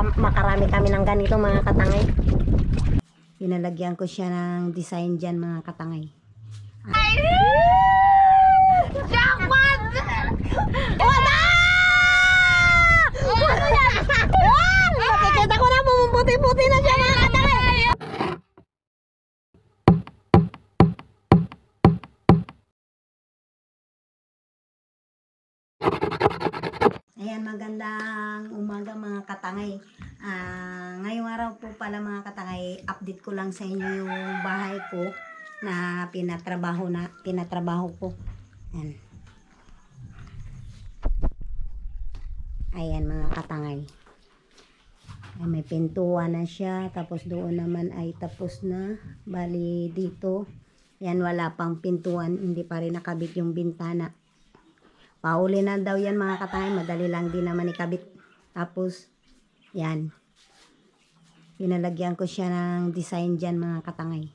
makarami kami ng ganito mga katangay. Pinalagyan ko siya ng design dyan mga katangay. Jackpot! Wala! Ano yan? Makikita ko na pumuputi-puti na siya mga katangay. Ayan, magandang umaga mga katangay. Ngayong araw po pala mga katangay, update ko lang sa inyo yung bahay ko na pinatrabaho ko. Ayan. Ayan mga katangay. Ayan, may pintuan na siya, tapos doon naman ay tapos na. Bali dito, yan wala pang pintuan, hindi pa rin nakabit yung bintana. Pauli na daw yan mga katangay, madali lang din naman ikabit. Tapos, yan. Pinalagyan ko siya ng design dyan mga katangay.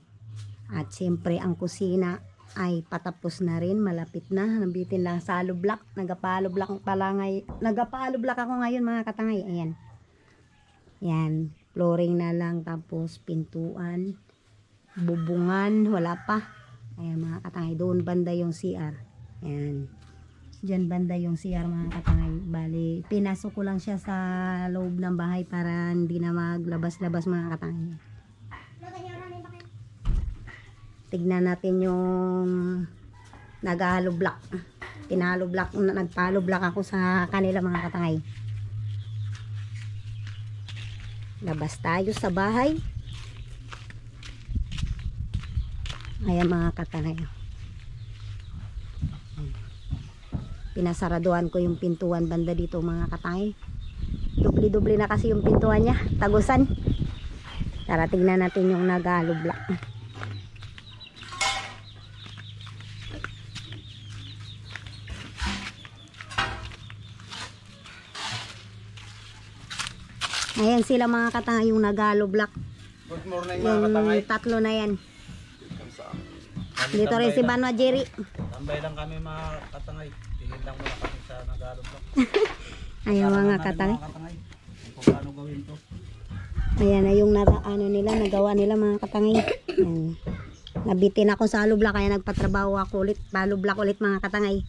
At siyempre ang kusina ay patapos na rin, malapit na. Nabitin lang sa hollow block. Nagapalo block ako ngayon mga katangay. Ayan. Yan. Flooring na lang, tapos pintuan, bubungan, wala pa. Ayan mga katangay, doon banda yung CR. Ayan. Diyan banda yung CR mga katangay. Bali, pinasok ko lang siya sa loob ng bahay para hindi na maglabas-labas mga katangay. Tignan natin yung nag-hollow block. Nagpa-hollow block ako sa kanila mga katangay. Labas tayo sa bahay. Ayan mga katangay. Pinasaraduhan ko yung pintuan banda dito mga katangay. Dubli-dubli na kasi yung pintuan niya, tagusan. Tara tingnan natin yung nag-hollow block. Ayan sila mga katangay, yung nag-hollow block. Good morning mga katangay. Yung tatlo na yan. Dito rin si Banwa Jerry. Tambay lang kami mga katangay. Tingin lang muna kami sa nag-aalog. Ayan mga katangay. Kung paano gawin to. Ayan na yung nagawa nila mga katangay. Ayan. Nabitin ako sa hollow block kaya nagpatrabaho ako ulit. Hollow block ulit mga katangay.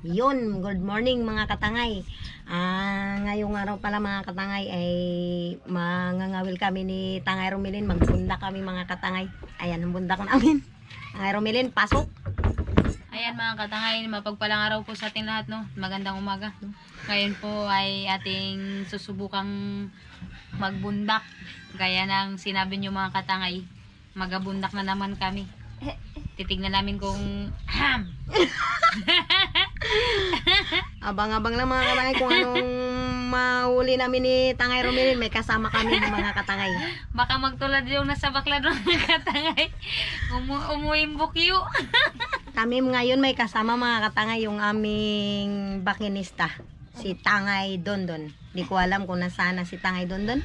Yun, good morning mga katangay. Ngayong araw pala mga katangay ay mangangawil kami ni Tangay Romilin. Magbunda kami mga katangay. Ayan ang bunda ko namin. Tangay Romilin, pasok. Ayan mga katangay, mapagpalang araw po sa ating lahat, no? Magandang umaga. Ngayon po ay ating susubukang magbundak. Gaya ng sinabi nyo mga katangay, magabundak na naman kami. Titignan namin kung abang-abang lang mga katangay kung anong mahuli namin ni Tangay Romilin. May kasama kami ng mga katangay. baka magtulad yung nasa baklad mga katangay. Umuwing bukyo. Kami ngayon may kasama mga katangay, yung aming bakinista, si Tangay Dondon. Di ko alam kung nasaan na si Tangay Dondon.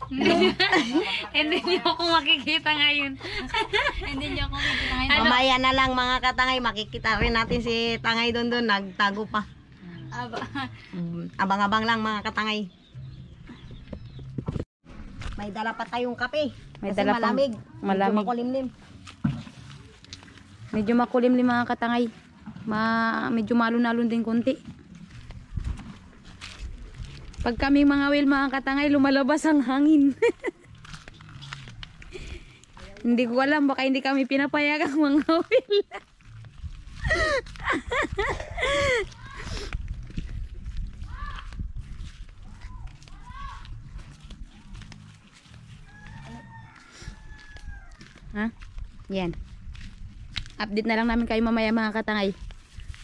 Hindi niyo ako makikita ngayon. Hindi niyo ako makikita ngayon. Mamaya na lang mga katangay, makikita rin natin si Tangay Dondon. Nagtago pa. Abang-abang lang mga katangay. May dala pa tayong kape. May Kasi dala pang- malamig. malamig. Medyo makulimlim. Medyo makulimlim mga katangay. Medyo malun-alun din konti. Pag kami mga wil mga katangay, lumalabas ang hangin. Hindi ko alam, baka hindi kami pinapayagang mga wil. Ha? Yan. Update na lang namin kayo mamaya mga katangay.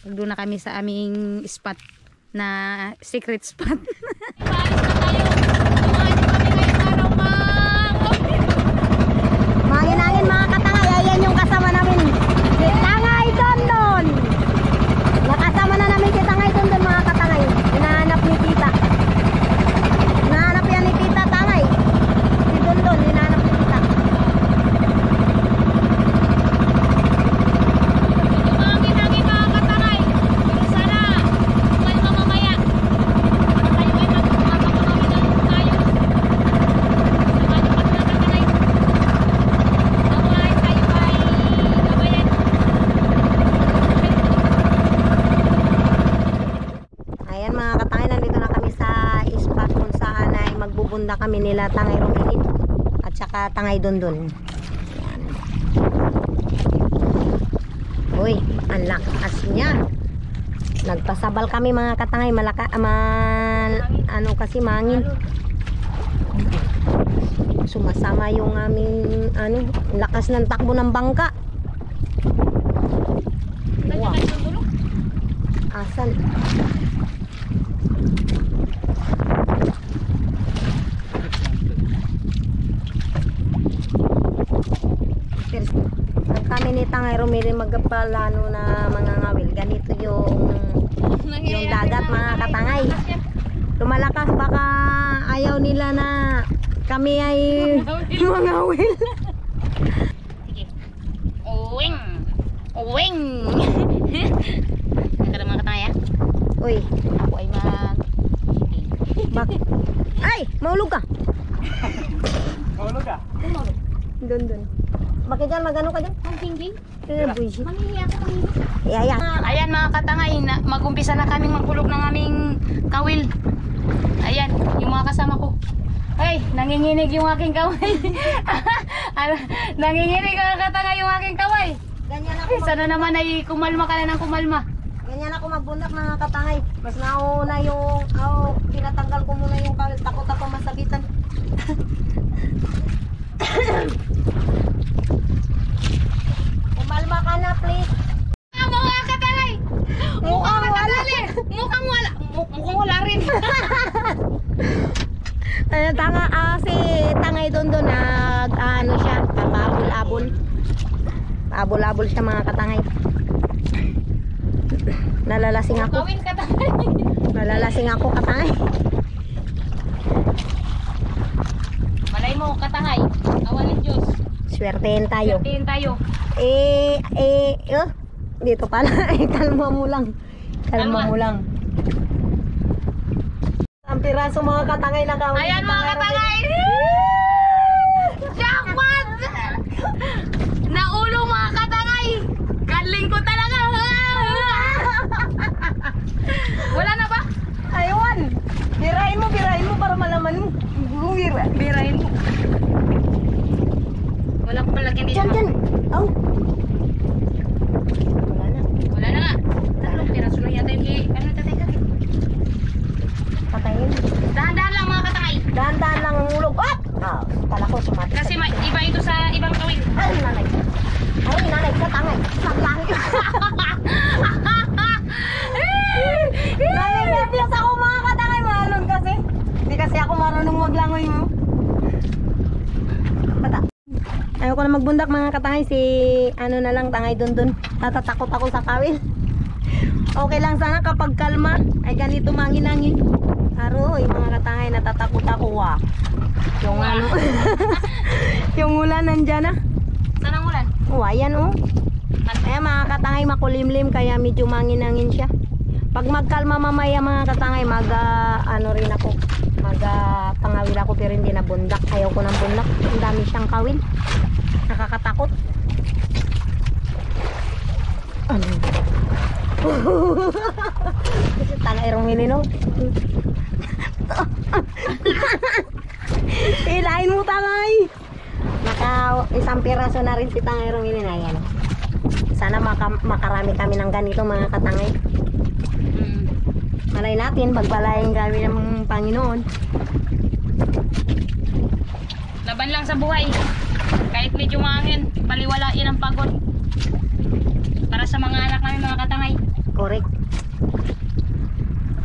Pag doon na kami sa aming spot na secret spot. Mangin-angin mga katangay, ayan yung kasama namin. Si Tangay Dondon. Nakasama na namin si Tangay Dondon mga katangay. Hinahanap ni tita. Hinahanap yan ni tita Tangay. Si Dondon, hinahanap ni tita. magbubunda kami nila Tangay Rumilin at saka Tangay Dondon. Yan. Uy, ang lakas niya. Nagpasabal kami mga katangay, ano kasi mangin. Sumasama yung aming lakas ng takbo ng bangka. Wow. Asan? Ang kami ni Tangay Rumilin magpalano na mga ngawil. Ganito yung dagat mga katangay. Lumalakas baka ayaw nila na kami ay mangawil. Sige. Uwing! Uwing! Ang kada mga katangay ah. Uy, Ako ay ay, maulog ka. Mahulog ka? Doon. Bakit dyan, magano ka dyan? Ang gingging. Buisit. Manghihi ako kanina. Iya. Ayan mga katangay, mag-umpisa na kaming magkulog ng aming kawil. Ayan, yung mga kasama ko. Ay, nanginginig yung aking kaway. Nanginginig mga katangay yung aking kaway. Ganyan ako, Ay, sana naman ay kumalma ka na ng kumalma. ganyan ako magbundak mga katangay. Mas nauna yung, pinatanggal ko muna yung kawil. Takot ako masabitan. Umalma ka na, please. Mga katangay! Mukhang matangali! Mukhang wala rin. Si Tangay Dondon siya, paabol-abol. Paabol-abol siya mga katangay. Nalalasing ako. Gawin katangay. Nalalasing ako katangay. Malay mo, katangay. Awanin Diyos. Swertein tayo. Tingin tayo. Dito pala. Kalma mo lang. Kalma Kalma. mo lang. Ang piraso mga katangay na kawin. Ayan mga katangay! Jackpot! Naulo mga katangay! Galing ko talaga! Wala na ba? Aywan! Birahin mo para malaman mo. Birahin mo. Wala ko palagyan dito. Diyan. Oh. Wala na. Wala na nga. Tatlong piraso lang yata yung ano tatay ka? Patayin. Dahan-dahan lang mga katangay. Dahan-dahan lang ang ulog. Kala ko sumatik. Kasi iba ito sa ibang kawin. Ay, nanay. Sa tangay. Saglang. Nanay, nervyos ako mga katangay. Malon kasi. Hindi kasi ako marunong maglangoy mo. Bata. Ayoko na magbundak mga katangay. Si na lang Tangay Dondon. Natatakot ako sa kawil. Okay lang sana kapag kalma. Ay ganito mangin-angin. Aroy mga katangay, natatakot ako. Yung yung ulan nandyan na. Saan ang ulan? Ayan Ayan mga katangay, makulimlim kaya medyo mangin-angin siya. Pag magkalma mamaya mga katangay, rin ako. Pangawil ako pero hindi na bundak. Ayaw ko ng bundak. Ang dami siyang kawil. Nakakatakot. Tangay Rumilin Ilain mo tangay. Isang piraso na rin si Tangay Rumilin. Ayan. Sana makarami kami ng ganito mga katangay. Malay natin, pagpalain kami ng Panginoon. Laban lang sa buhay. Kahit medyo mahangin, paliwalain ang pagod. Para sa mga anak namin mga katangay. Correct.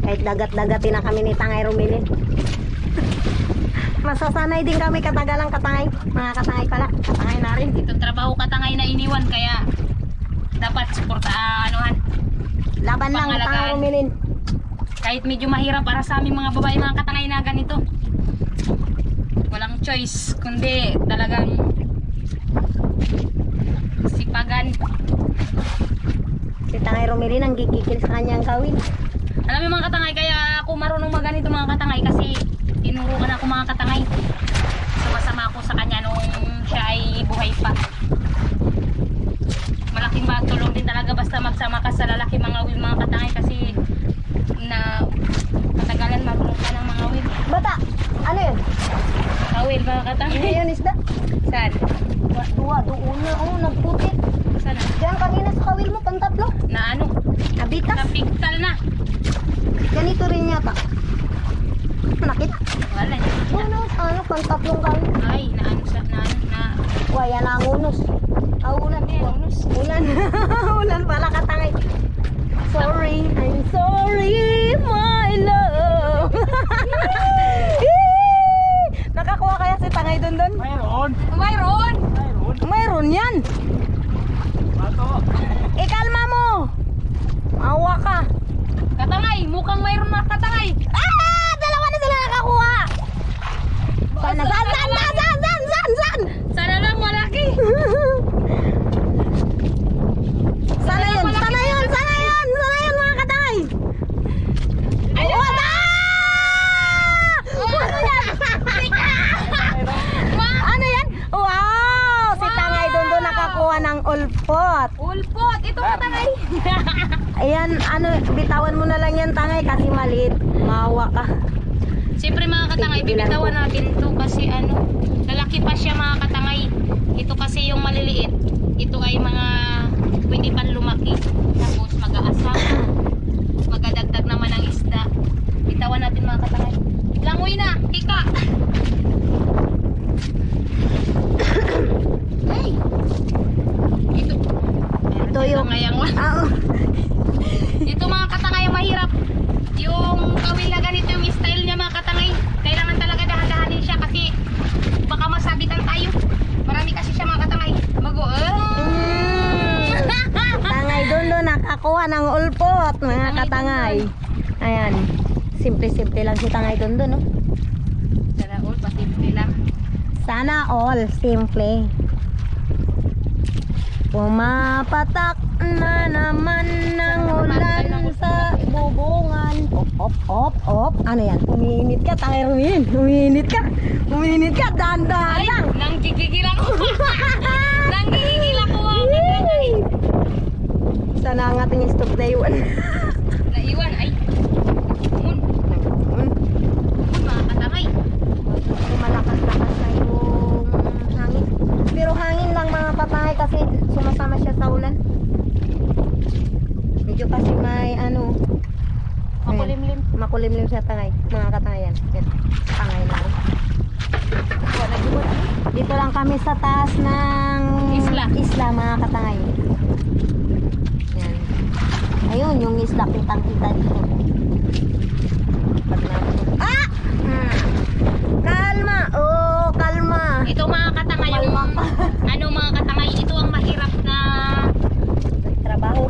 Kahit dagat-dagatin na kami ni Tangay Rumilin. Masasanay din kami katagalang katangay. Mga katangay pala. Katangay na rin. Itong trabaho katangay na iniwan kaya dapat suporta Laban lang Pangalagaan. Tangay Rumilin. kahit medyo mahirap para sa aming mga babae mga katangay na ganito. Walang choice kundi talagang sipagan. Si Tangay Rumilin ang gigigil sa kanyang kawin. Alam mo mga katangay, kaya ako marunong maganito mga katangay kasi tinuruan ako mga katangay. Sumasama ako sa kanya nung siya ay buhay pa. Malaking tulong din talaga basta magsama ka sa lalaki mga katangay kasi na katagalan marunong ka ng mga win. Bata, ano yun? mga katangay. Ngayon isda. Saan? Dua, doon na. Oh, nagputik. Saan? Diyan kanina sa kawil mo, pantatlo. Na ano? Nabitas. Napigtal na. Ganito rin yata. Nakita. Wala niya. Unos, ano, pantatlong kawil. Ay, na ano sa, na. Wala na ang unos. Ah, ulan. Unos. Ulan. Ulan pala katangay. Sorry. I'm sorry, my love. Nakakuha kaya si Tangay doon? Mayroon! Mayroon! Mayroon! Mayroon yan. Bato! Ikalma mo. Awa ka. Katangay, mukhang mayroon mga katangay. Ah! Dalawa na sila nakakuha. Sana, san. Sana lang malaki. Sana yun mga katangay. Ayun! Wala! Ano yan? Ano yan? Wow! Si Tangay doon nakakuha ng ulpot. Ulpot! Ito katangay. Ayan, ano, bitawan mo na lang yan Tangay kasi maliit. Mawa ka. Siyempre mga katangay, bibitawan natin ito kasi ano, lalaki pa siya mga katangay. Ito kasi yung maliliit. Ito ay mga pwede pang lumaki. Tapos mag-aasa. Magadagdag naman ang isda. Bitawan natin mga katangay. Langoy na! Tika! Ay! Ito. Ito yung... Ah, Ito mga katangay ang mahirap. Yung kawil na ganito yung style niya mga katangay. Kailangan talaga dahan-dahanin siya kasi baka masabitan tayo. Marami kasi siya mga katangay. Tangay doon nakakuha ng ulpot mga katangay. Ayan. Simple-simple lang si Tangay doon no? Sana all, pasimple lang. Sana all simple. Pumapatak na naman ng ulan sa bubungan. Op. Ano yan? Umiinit ka, Tangay Rumin. Umiinit ka, dahan-dahan Ay, lang. nanggigigil ako. Nanggigigil ako mga katangay. Sana ang ating stop na iwan. Naiwan, ay. Mun mga katangay. Malakas-lakas na yung hangin. Pero hangin lang mga patangay kasi sumasama siya sa ulan. Medyo kasi may ano, Makulimlim. makulimlim siya Tangay. Mga katangay yan. Yan. Tangay na. Dito lang kami sa taas ng isla mga katangay. Yan. Ayun yung isla kitang-kita dito. Ah! Kalma. Oh, kalma. Ito mga katangay yung ano mga katangay, ito ang mahirap na trabaho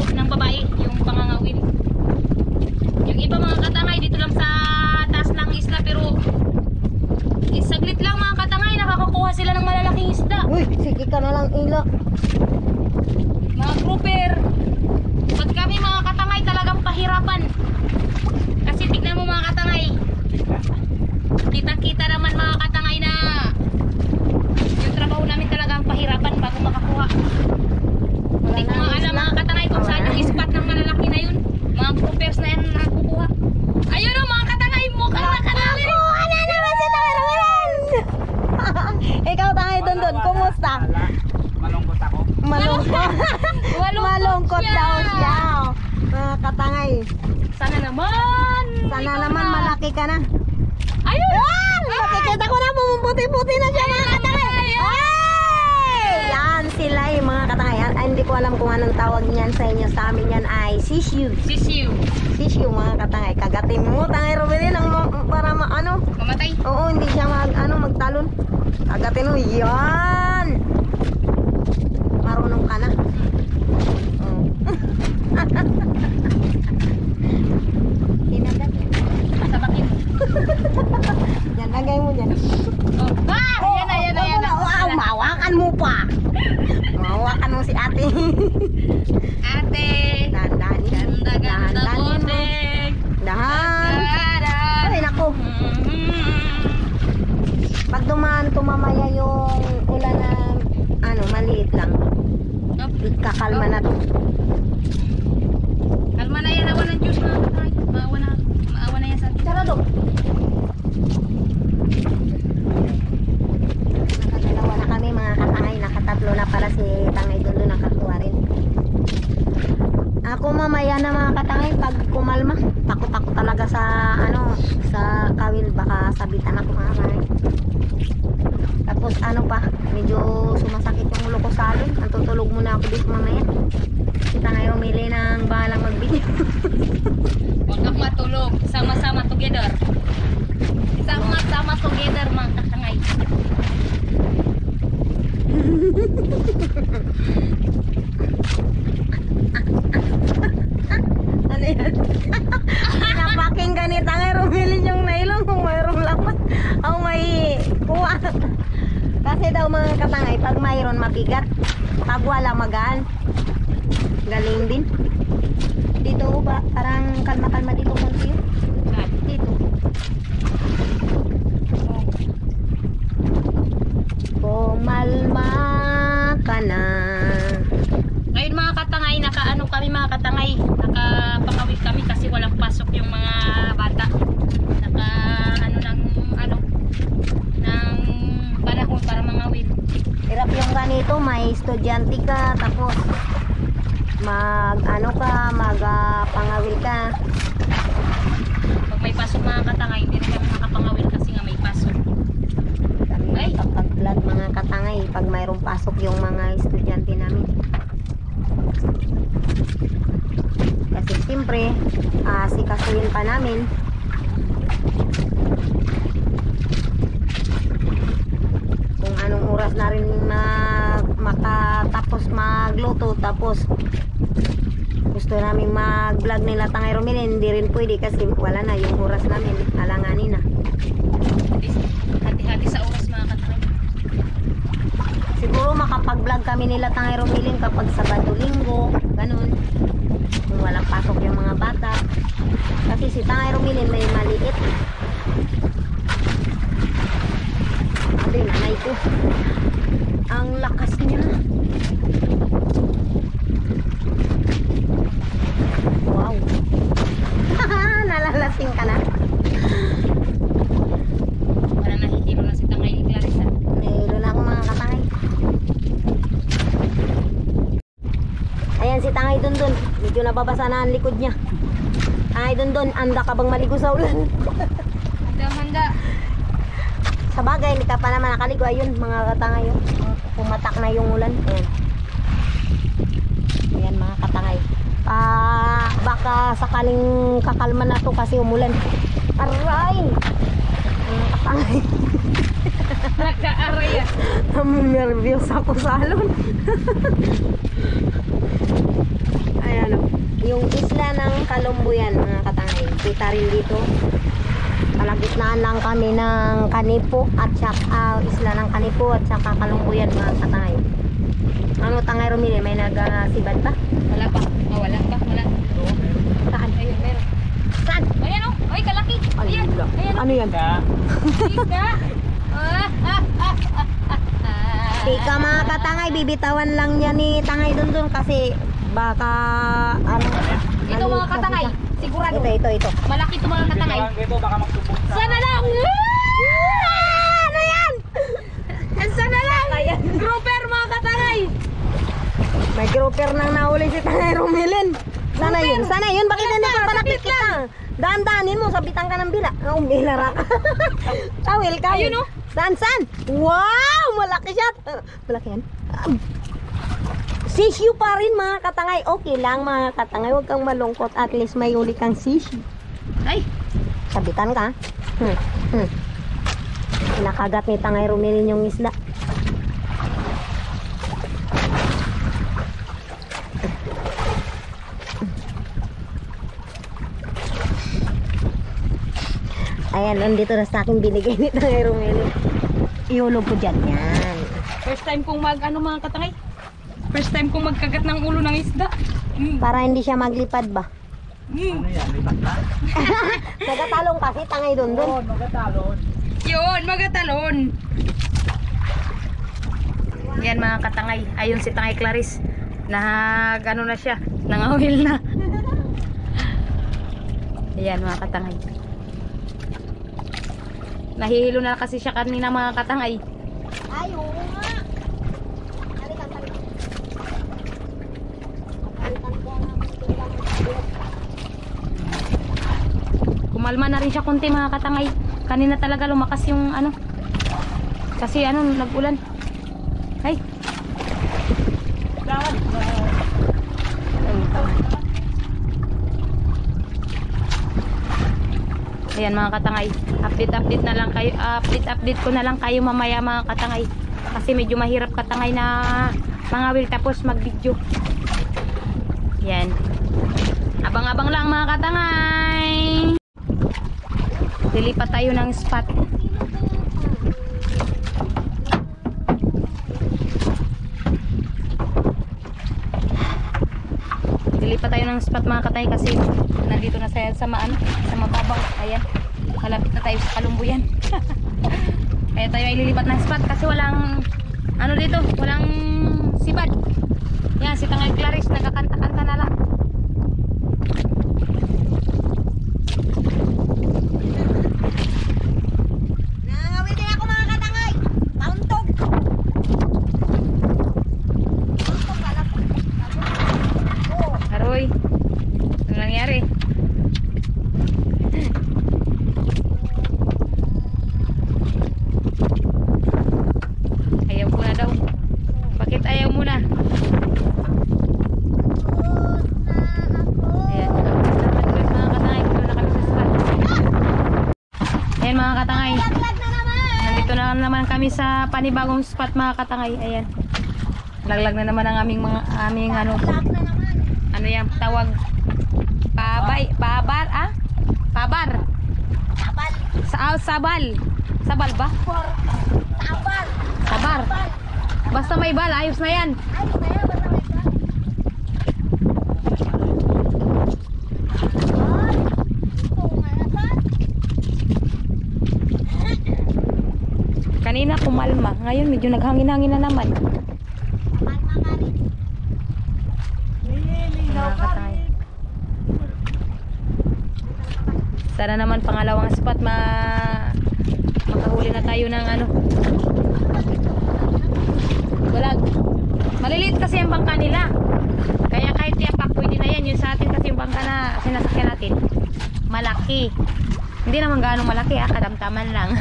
ng babae, yung pangangawil. Yung iba mga katangay dito lang sa taas ng isla pero saglit lang mga katangay nakakakuha sila ng malalaking isda. Uy, sige ka na lang ilak. Mga grouper. Pag kami mga katangay talagang pahirapan. Kasi tignan mo mga katangay. Kita-kita naman mga katangay na yung trabaho namin talagang pahirapan bago makakuha. Hindi ko nga alam mga katangay kung saan yung spot ng malalaki na yun. Mga groupers na yan nakukuha. Ayun o mga katangay, mukhang nakanali. Ano naman si Tangay Rumilan? Ikaw Tangay doon, kumusta? Malungkot ako. Malungkot. Malungkot siya. daw siya. Mga katangay. Sana naman. Sana Ikaw naman na. malaki ka na. Ayun. Makikita ko na pumuputi-puti na siya mga katangay. Ay! Yan sila yung mga katangay. Ay, hindi ko alam kung anong tawag niyan sa inyo. Sa amin yan ay sisiu. Sisiu. Sisiu mga katangay. Kagatin mo Tangay Rubilin para ano. Mamatay. Oo, hindi siya magtalon. Kagatin mo. Yan! Marunong ka na. Oh. Kinagat. Sabakin. Yan, lagay mo dyan. Oh. Ah! Ayan na. Wow, mawakan mo pa. Mawakan mo si ate. Ate. Dahan-dahan yan. Ganda-ganda Dahan-dahan ko, mo. Dek. Dahan. Dahan. Ay, naku. Pag tumamaya yung ulan na maliit lang. Kakalma na to. Kalma na yan, awan ng Diyos mga katay. Maawa na yan sa atin. Sarado. mga kanay. Tapos ano pa, medyo sumasakit yung ulo ko sa alon. Natutulog muna ako dito mamaya. Kita ngayon umili ng bahalang magbili. Huwag kang matulog. Sama-sama together. Sama-sama together mga katangay. Ano yan? Pinapaking ganita ngayon umili yung nylon kung mayroong laman. O may kuha. Kasi daw mga katangay, pag mayroon mabigat, pag wala magaan. Galing din. Dito ba? Parang kalma-kalma dito konti. Dito. Pumalma ka na. Ngayon mga katangay, nakaano kami mga katangay. Nakapangawit kami kasi walang pasok yung mga bata. Naka ano ng panahon para mangawit. Hirap yung ganito, may estudyante ka, tapos pangawil ka. Pag may pasok mga katangay, hindi rin kami makapangawit kasi nga may pasok. Kami Ay. nakapag-vlog mga katangay pag mayroong pasok yung mga estudyante namin. Kasi siyempre, sikasuyin pa namin. Kung anong oras na rin makatapos magluto, tapos gusto namin mag-vlog nila Tangay Romilin, hindi rin pwede kasi wala na yung oras namin, alanganin na. Hati-hati sa oras mga katangay. Siguro makapag-vlog kami nila Tangay Romilin kapag Sabado, Linggo, ganun. Kung walang pasok yung mga bata. Kasi si Tangay Romilin may maliit. Sabi, nanay ko. Ang lakas niya. Wow. Nalalasing ka na. Wala nahihilo na si Tangay ni Clarissa. Nahilo na ako mga katangay. Ayan si Tangay Dundun. Medyo nababasa na ang likod niya. Tangay Dundun, anda ka bang maligo sa ulan? Handa. Sa bagay, hindi ka pa naman nakaligo. Ayun, mga katangay. Oh. Pumatak na yung ulan. Ayan. Ayan mga katangay. Baka sakaling kakalma na to kasi umulan. Aray! Mga katangay. Nagka-aray ah. Nervyos ako sa alon. Ayan o. Yung isla ng Kalumbuyan mga katangay. Kita rin dito. Kalagitnaan lang kami ng Kanipo at saka isla ng Kanipo at saka Kalumbuyan mga katangay. Ano Tangay Romilin? May nagsibad ba? Wala pa. Wala pa. Wala. Saan? Ayun, meron. Saan? Ayan oh. Ay, kalaki. Ayan. Ayan oh. Ano yan? Tika. Tika mga katangay. Bibitawan lang yan ni Tangay Dundun kasi baka ano. Ito mga katangay. Sigurado. Ito. Malaki ito mga katangay. Dito baka magsubok sa... Sana lang. Ano yan? Sana lang. Grouper mga katangay. May grouper nang nahuli si Tangay Romilin. Sana yun. Bakit hindi ka pa nakikita? Daan-daanin mo, sabitan ka ng bila. Oh, bilara ka. Kawil. Ayun, oh. Saan? Wow! Malaki siya. Malaki yan. Sisyo pa rin mga katangay. Okay lang mga katangay. Huwag kang malungkot. At least may uli kang sisyo. Ay. Sabitan ka. Nakagat ni Tangay Romilin yung isla. Ayan, nandito na sa akin binigay ni Tangay Romilin. Iulog ko dyan. Yan. First time kong mga katangay. First time kong magkagat ng ulo ng isda. Para hindi siya maglipad ba? Ano yan? Lipat na? Nagatalong kasi Tangay Dundun. Oo, magatalon. Yun, magatalon. Yan mga katangay. Ayun si Tangay Clarice. Ano na siya. Nangawil na. Ayan mga katangay. Nahihilo na kasi siya kanina mga katangay. Ay, oo nga. Kumalma na rin siya konti mga katangay. Kanina talaga lumakas yung ano. Kasi ano, nag-ulan. Ay. Ayan mga katangay. Update na lang kayo. Update ko na lang kayo mamaya mga katangay. Kasi medyo mahirap katangay na mangawil tapos mag-video. Yan. Abang-abang lang mga katangay. Lilipat tayo ng spot. Lilipat tayo ng spot mga katangay kasi nandito na sa mababaw. Ayan. Malapit na tayo sa Kalumbuyan. Kaya tayo ay lilipat ng spot kasi walang ano dito, walang sibad. Yan, si Tangay Clarice nagkakanta-kanta na lang. Nangawin din ako mga katangay. Pauntog. Aroy. Ano nangyari? Ayaw ko na daw. Bakit ayaw mo na? Ayan. Mga katangay. Dito na kami sa spot. Ayan mga katangay. Nandito na naman kami sa panibagong spot mga katangay. Ayan. Laglag na naman ang aming ano. Ano yan? Tawag. Pabar. Pabar. Sabal. Sabal ba? Sabar. Basta may bal, ayos na yan. Kanina kumalma, ngayon medyo naghangin-hangin na naman. Sana naman pangalawang spot makahuli na tayo ng ano. Walag. Maliliit kasi ang bangka nila. Kaya kahit tiyapak pwede na yan. Yung sa atin kasi yung bangka na sinasakyan natin malaki. Hindi naman gaano malaki kadamtaman lang.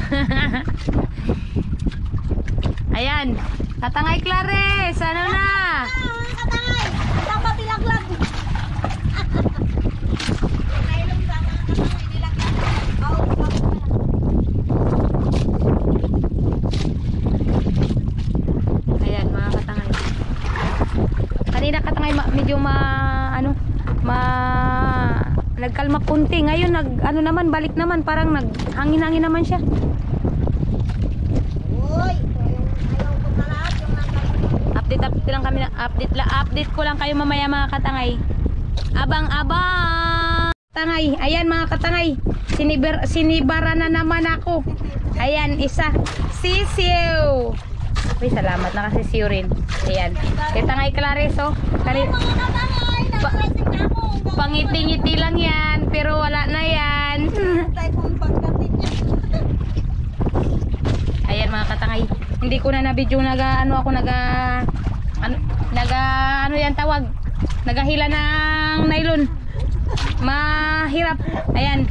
Ayan. Katangay Clarice. Ano na? Katangay. Dapat ilaglag. Ayan mga katangay. Kanina katangay medyo nagkalma kunti. Ngayon ano naman balik naman parang naghangin-hangin naman siya. Uy, ayaw ko pala yung Update lang kami na update ko lang kayo mamaya mga katangay. Abang-abang. Katangay, ayan mga katangay. Sinibara na naman ako. Ayan, isa. Sisiw. Uy, salamat na kasi siw rin. Ayan. Katangay Clarice, oh. Pangiti-ngiti lang yan, pero wala na yan. Ayan mga katangay. Hindi ko na na-video ano yan tawag. Nagahila ng nylon. Mahirap. Ayan.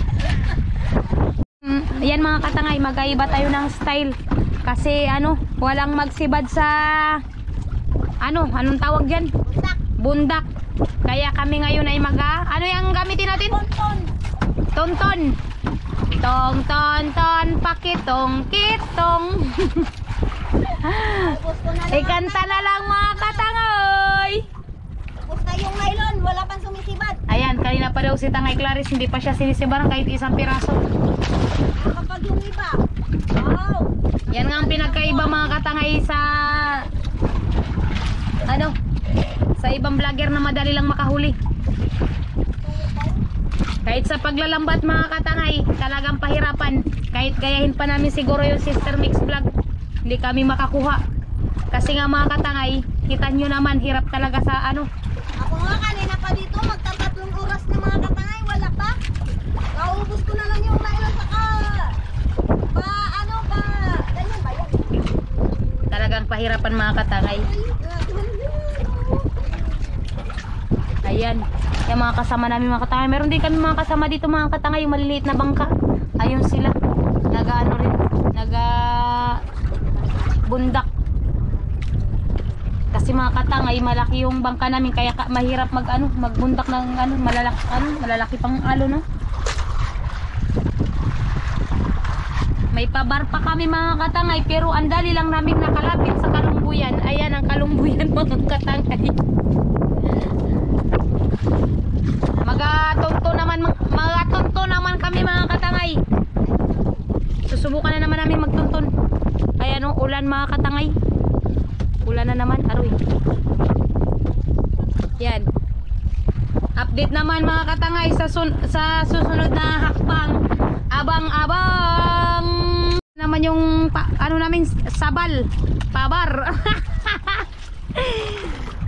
Ayan mga katangay, magkaiba tayo ng style. Kasi walang magsibad sa anong tawag dyan? Bundak. Kaya kami ngayon ay ano yung gamitin natin? Tonton. Tong ton ton pakitong kitong. Ikanta na lang mga katangay. Tapos na yung nylon, wala pang sumisibat. Ayan, kanina pa daw si Tangay Clarice, hindi pa siya sinisibaran kahit isang piraso. Kapag yung iba. Wow. Yan nga ang pinagkaiba mga katangay sa sa ibang vlogger na madali lang makahuli. Kahit sa paglalambat mga katangay, talagang pahirapan. Kahit gayahin pa namin siguro yung Sister Mix vlog, hindi kami makakuha. Kasi nga mga katangay, kita nyo naman, hirap talaga sa Ako nga kanina pa dito, magtatatlong oras na mga katangay, wala pa. Kaubos ko na lang yung nylon saka ganyan ba yan? Talagang pahirapan mga katangay. Ayan, yung mga kasama namin mga katangay. Meron din kami mga kasama dito mga katangay, yung maliliit na bangka. Ayun sila. bundak. Kasi mga katangay, malaki yung bangka namin kaya mahirap magbundak ng malalaki pang no. May pabar pa kami mga katangay pero ang dali lang namin nakalapit sa Kalumbuyan. Ayan ang Kalumbuyan mga katangay. Magatunto naman kami mga katangay. Susubukan na naman namin magtunton. Ayan o, ulan mga katangay. Ulan na naman, aroy. Yan. Update naman mga katangay sa susunod na hakbang. Abang-abang naman yung namin sabal, pabar.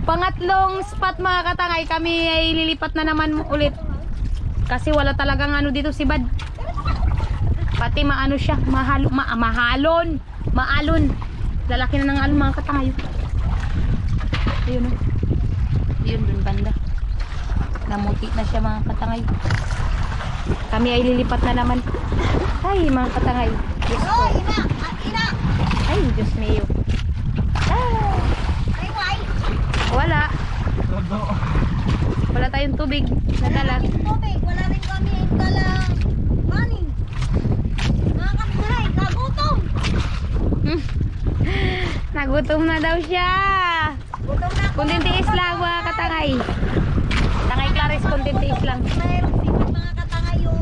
Pangatlong spot mga katangay, kami ay lilipat na naman ulit. Kasi wala talagang dito si Bad. Pati maano siya, maalon. Lalaki na ng alon mga katangay. Ayun o. Ayun dun banda. Namuti na siya mga katangay. Kami ay lilipat na naman. Ay mga katangay. Diyos ko. Ay Diyos mio. Wala. Wala tayong tubig. Nadala. Wala rin kami dalang kanin. Mga kapitbahay, nagutom. Nagutom na daw siya. Gutom na ako. Kundintiis lang mga katangay. Tangay Clarice, kundintiis lang. Mayroong sipag mga katangay yung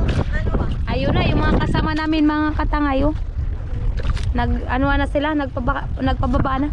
ba? Ayun na, yung mga kasama namin mga katangay. Oh. Na sila, nagpababa na.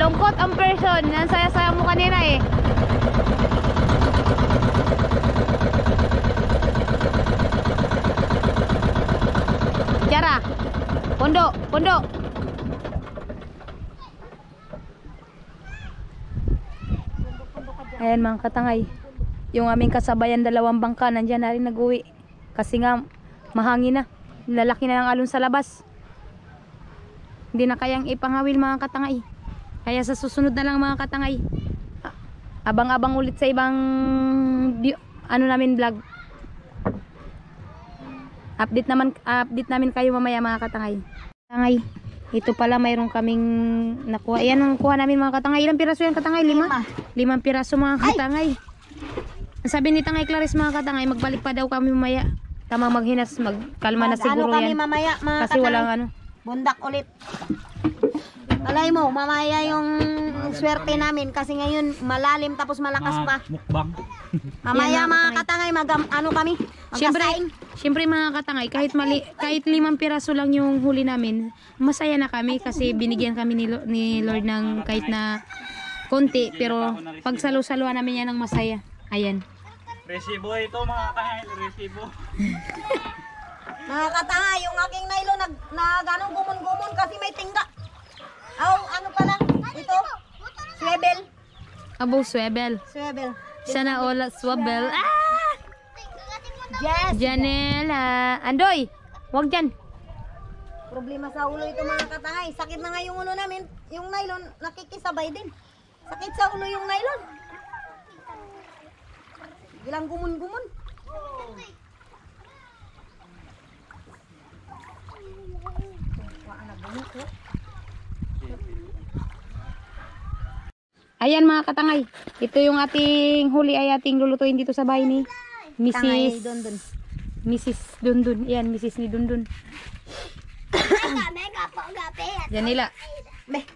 Malungkot ang person. Ang saya-saya mo kanina eh. Jara. Pundo, pundo. Ayan mga katangay. Yung aming kasabayan, 2 bangka, nandyan na rin nag-uwi. Kasi nga, mahangin na. Lalaki na ng alon sa labas. Hindi na kayang ipangawil mga katangay. Kaya sa susunod na lang mga katangay. Abang-abang ulit sa ibang ano namin vlog. Update namin kayo mamaya mga katangay. Katangay, ito pala mayroon kaming nakuha. Ayan ang kuha namin mga katangay. Ilang piraso yan katangay? 5 piraso mga katangay. Sabi ni Tangay Clarice mga katangay, magbalik pa daw kami mamaya. Tama maghinas, magkalma na siguro kami yan. mamaya mga Kasi katangay? walang ano. Bundak ulit. Alay mo, mamaya yung swerte namin kasi ngayon malalim tapos malakas pa. Mukbang. Mamaya Yan, mga katangay, ano kami? Siyempre mga katangay, kahit 5 piraso lang yung huli namin, masaya na kami kasi binigyan kami ni Lord ng kahit na konti, pero pagsalo-saluhan namin yan ng masaya. Ayan. Resibo ito mga kain, resibo. Mga katangay, yung aking nylon ganong gumon-gumon kasi may tingga. Ano pa lang? Ito? Swebel. Abo, swebel. Swebel. Sana all swabel. Ah! Yes. Janela. Andoy, wag dyan. Problema sa ulo ito mga katangay. Sakit na nga yung ulo namin. Yung nylon, nakikisabay din. Sakit sa ulo yung nylon. Bilang gumun-gumun. Ayan mga katangay. Ito yung ating huli ay ating lulutuin dito sa bahay ni Tangay, Mrs. Dondon. Mrs. Dundun. Ayan, Mrs. ni Dundun. Janila. Beh,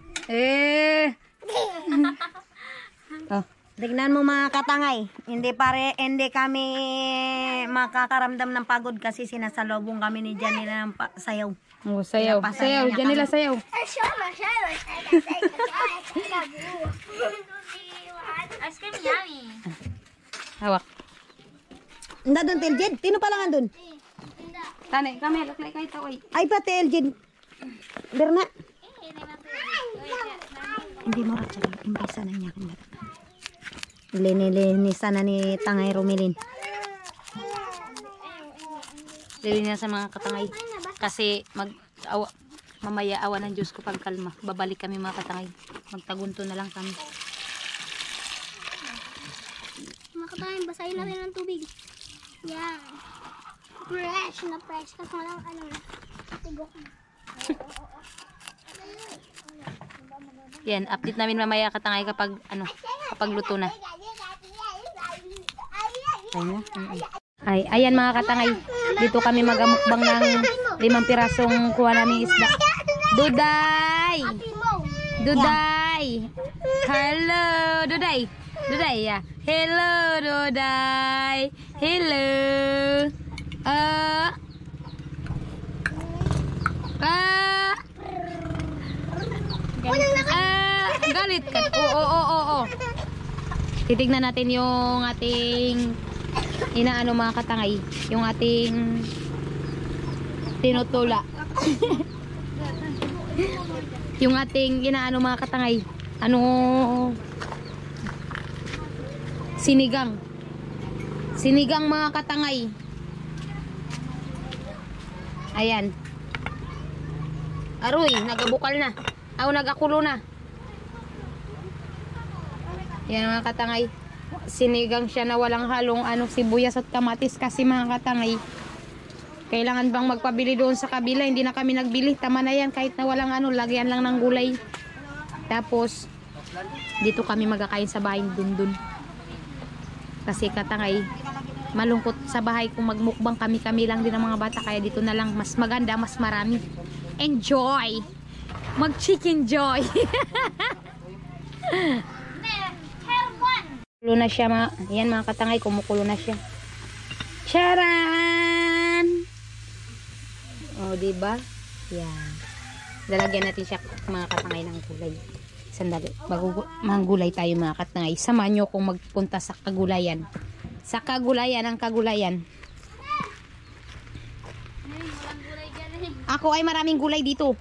Oh. tignan mo mga katangay. Hindi kami makakaramdam ng pagod kasi sinasalubong kami ni Janila ng sayaw. Oh, sayaw. Pinapasaya Sayaw. niya Janila, kami. sayaw. Ice cream yummy. Hawak. Nda doon, Teljed. Tino pa lang andun? Tane, kami laklay kahit ako. Ay pa, Teljed. Berna. Hindi mo rin siya. Imbisa na niya. Linilinisan na ni Tangay Rumilin. Dili na sa mga katangay. Kasi mamaya awa ng Diyos ko pagkalma. Babalik kami mga katangay. Magtagunto na lang kami. Mga katangay, basahin natin ng tubig. Yan. Fresh na fresh. Kasi walang ano na. Tigok na. Yan, update namin mamaya katangay kapag luto na. Ayan mga katangay. Dito kami magamukbang ng 5 pirasong kuha namin isda. Duday! Duday! Hello, Duday! Duday, yeah. Hello, Duday! Hello! Galit ka. Oo. Titignan natin yung ating inaano mga katangay. Yung ating tinutula. Yung ating inaano mga katangay. Sinigang. Sinigang mga katangay. Ayan. Aroy, nagabukal na. Nagakulo na. Yan mga katangay. Sinigang siya na walang halong sibuyas at kamatis kasi mga katangay. Kailangan bang magpabili doon sa kabila? Hindi na kami nagbili. Tama na yan kahit na walang lagyan lang ng gulay. Tapos dito kami magkakain sa bahay dun. Kasi katangay, malungkot sa bahay kung magmukbang kami lang din ng mga bata. Kaya dito na lang mas maganda, mas marami. Enjoy! Mag chicken joy! Kumukulo na siya yan mga katangay, kumukulo na siya. Charan! O diba? Yan. Lalagyan natin siya mga katangay ng kulay. Sandali, bago manggulay tayo mga katangay. Samahan nyo kung magpunta sa kagulayan. Sa kagulayan, ang kagulayan. Ako ay maraming gulay dito.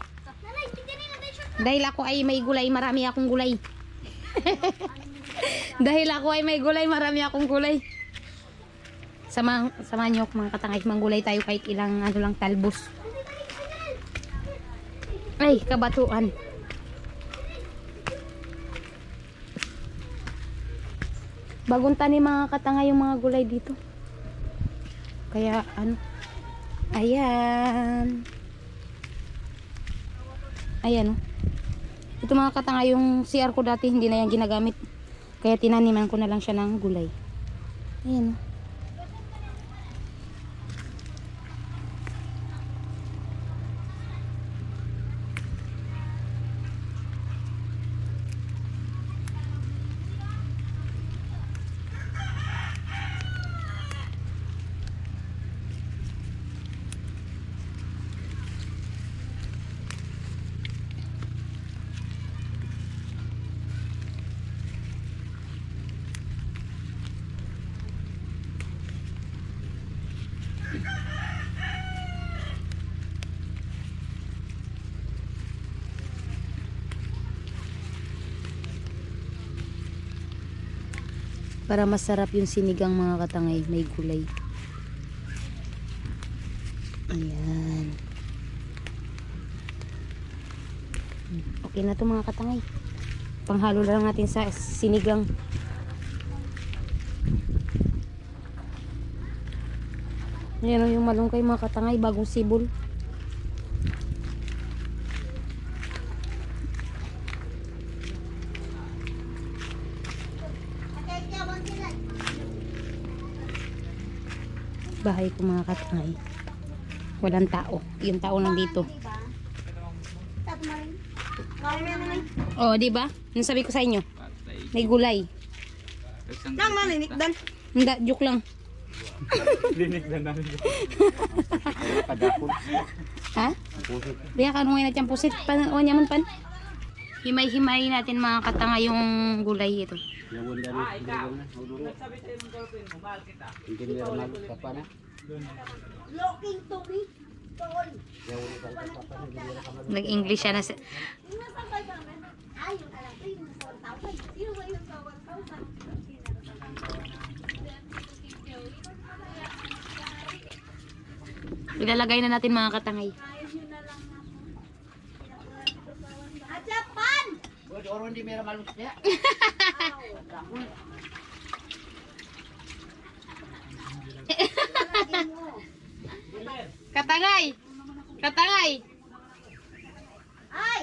Dahil ako ay may gulay, marami akong gulay. Dahil ako ay may gulay, marami akong gulay. Samahan nyo mga katangay, manggulay tayo kahit ilang ano lang talbos. Ay, kabatuan. Bagong tanim mga katangay yung mga gulay dito. Kaya ano, ayan. Ayan, oh. Ito mga katangay, yung CR ko dati hindi na yan ginagamit. Kaya tinaniman ko na lang siya ng gulay. Ayan, oh. Para masarap yung sinigang mga katangay, may gulay. Ayan. Okay na to mga katangay. Panghalo na lang natin sa sinigang. Ayan yung malunggay mga katangay, bagong sibol. Bahay ko mga katangay, walang tao, yung tao nandito. Oh, di ba? Ano sabi ko sa inyo? May gulay. Nang nalinik dan. Hindi, joke lang. Linik dan namin. Ha? Biya ka nung ngayon natin pusit. O nyaman pan. Himay-himay natin mga katangay yung gulay ito. Nag-English siya na ilalagay na natin mga katangay. Katangay! Katangay! Ay!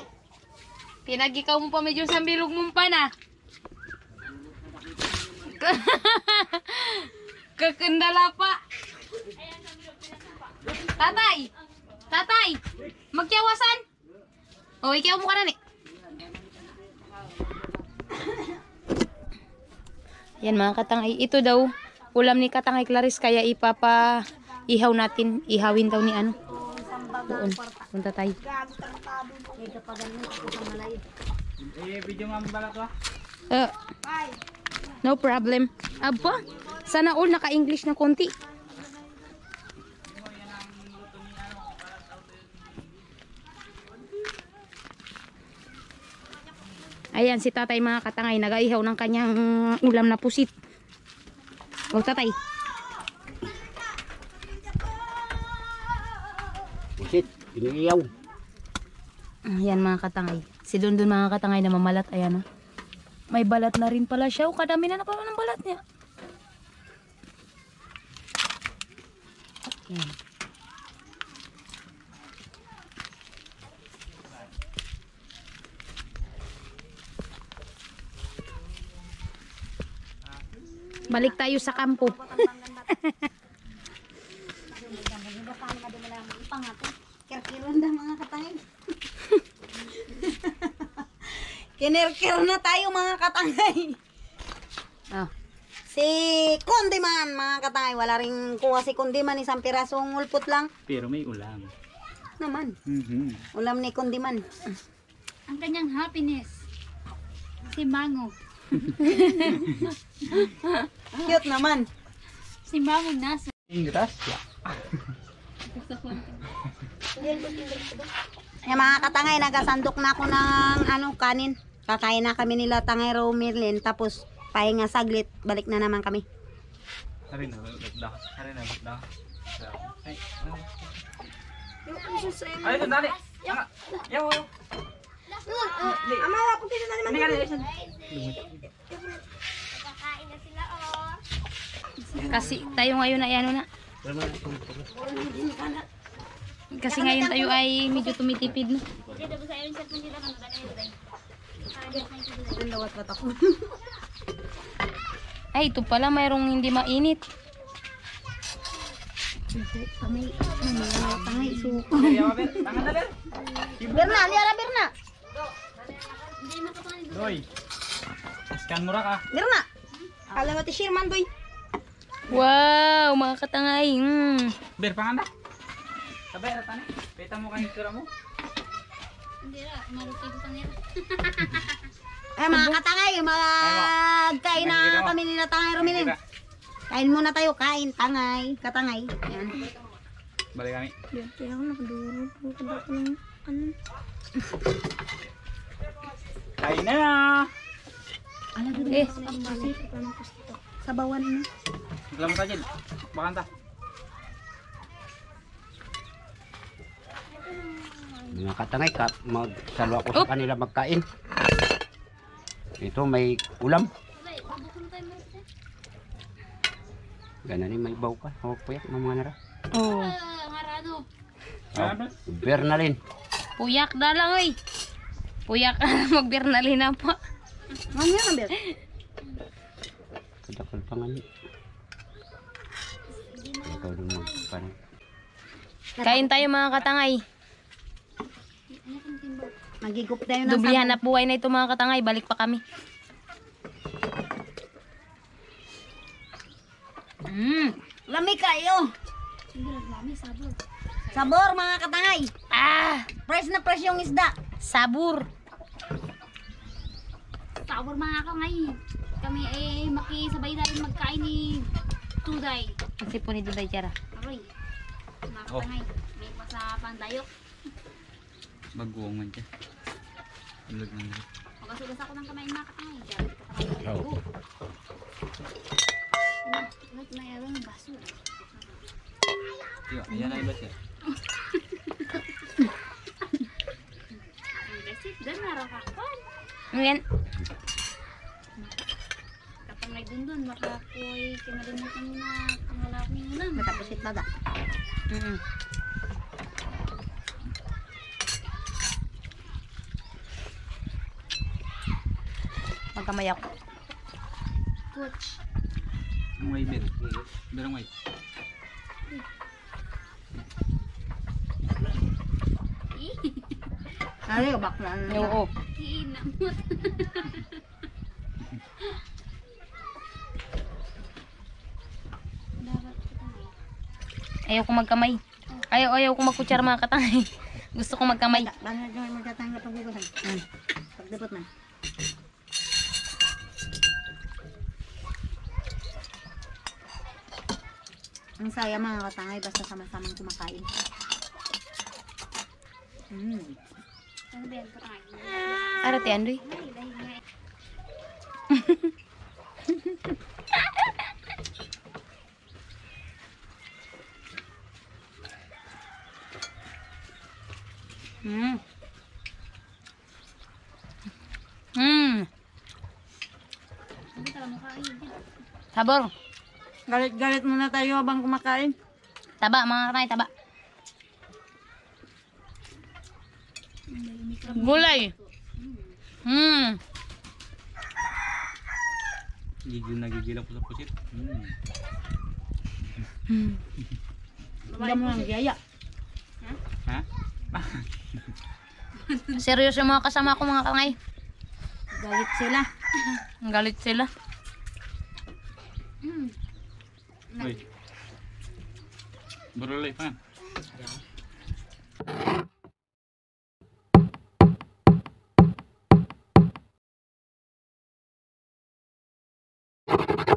Pinagikaw mo pa medyo sa bilog mong pa na. Kakandala pa. Tatay! Tatay! Magkiawasan! O, ikiaw mo ka na ni. Yan mga katangay. Ito daw, ulam ni Katangay Clarice. Kaya ipapa-ihaw natin. Ihawin daw ni ano. Doon. Punta tayo. Video nga balat ba? No problem. Aba, sana all naka-English na konti. Ayan si tatay mga katangay, nag-aihaw ng kanyang ulam na pusit. O tatay. Pusit, iniiyaw. Ayan mga katangay. Si Dondon mga katangay na mamalat. Ayan o. May balat na rin pala siya. O kadami na pala ng balat niya. Ayan. Balik tayo sa kampo. Kirkiron na mga katangay. Kinirkir na tayo mga katangay. Oh. Si Kundiman mga katangay. Wala rin kuha si Kundiman. Isang pirasong ulpot lang. Pero may ulam. Naman. Ulam ni Kundiman. Ang kanyang happiness. Si Mango. Cute naman. Si Mango nasa. Ingras. Yung mga katangay, nagasandok na ako ng kanin. Kakain na kami nila Tangay Romerlin. Tapos, pahinga saglit. Balik na naman kami. Hari na, bagda. Hari na, bagda. Ay, ito, dali. Yaw, yaw. Amala, punti na naman. Kakain na sila, oh. Kasi tayo ngayon ay ano na. Kasi ngayon tayo ay medyo tumitipid na. Dito ba sa iyo yung cellphone dito kan dali dito. Lawat batak. Ay, ito pala mayroong hindi mainit. Kami, tangay, suko. Yaw, ber. Tangan na, ber. Berna, liara Berna. Hindi makapangin. Doy. Scan mo ra ka. Berna. Kala mo ti Sherman, doy. Wow, mga katangay. Ber, pangan na. Sabay, rata na. Peta mo kayo sura mo. Hindi ra, maruti ko kanila. Mga katangay, magkain na kami nila Tangay Romerlin. Kain muna tayo, kain, tangay, katangay. Yan. Balik kami. Kaya ako nakadurog. Nakadurog ko ng ano. Kain na. Eh, Sabawan na. Alam mo ta, Jil. Bakanta. Mga katangay, magsalwa ko sa kanila magkain. Ito may ulam. Ganun may baw ka. O puyak ng mga nara. oh. Ngarado. Bernalin. Puyak na lang, oy. Puyak magbirnali na po. Mamaya ka, Ber. Kadakal pangan. Ikaw din magpanin. Kain tayo mga katangay. Magigop tayo ng Dublihan na buhay na ito mga katangay. Balik pa kami. Lami kayo. Sige, naglami, sabor. Sabor, mga katangay. Ah! Fresh na fresh yung isda. Sabur. Sabor mga ka ngayon. Kami ay makisabay dahil magkain ni Tuday. Kasi po ni Duday Jara. Aroy. Mga katangay. May pasapang dayok. Baguong man siya. Ulag na nila. Magasulas ako ng kamay mga katangay. Diyan, katangay. Oo. Wait, mayroon ng baso. Yo, ayan na iba siya. Ang besit, doon narakakon. Ngayon, Katangay dun, makapoy. Kinalimutan mo na pangalak ni ulam. Matapusit baga. magkamay ako. Coach. Ang way, ber. Ber ang way. Ay, bakla na. Oo. Iinamot. Dapat katangay. Ayaw ko magkamay. Ayaw ko magkutsara mga katangay. Gusto ko magkamay. Bakit nyo magkatanggap ang gugusan? Pagdapot na. Ang saya mga katangay basta sama-samang kumakain. Ano ba yan katangay? Arati Andoy. Ay, dahil nga. Sabi ka lang makain. Sabor. Galit-galit muna tayo habang kumakain. Taba mga katangay, taba. Gulay. Nagigil ako sa pusit. Hindi mo lang gaya. Ha? Serious yung mga kasama ko mga katangay. Galit sila. Galit sila. Uy. Barulay pa. Ayan.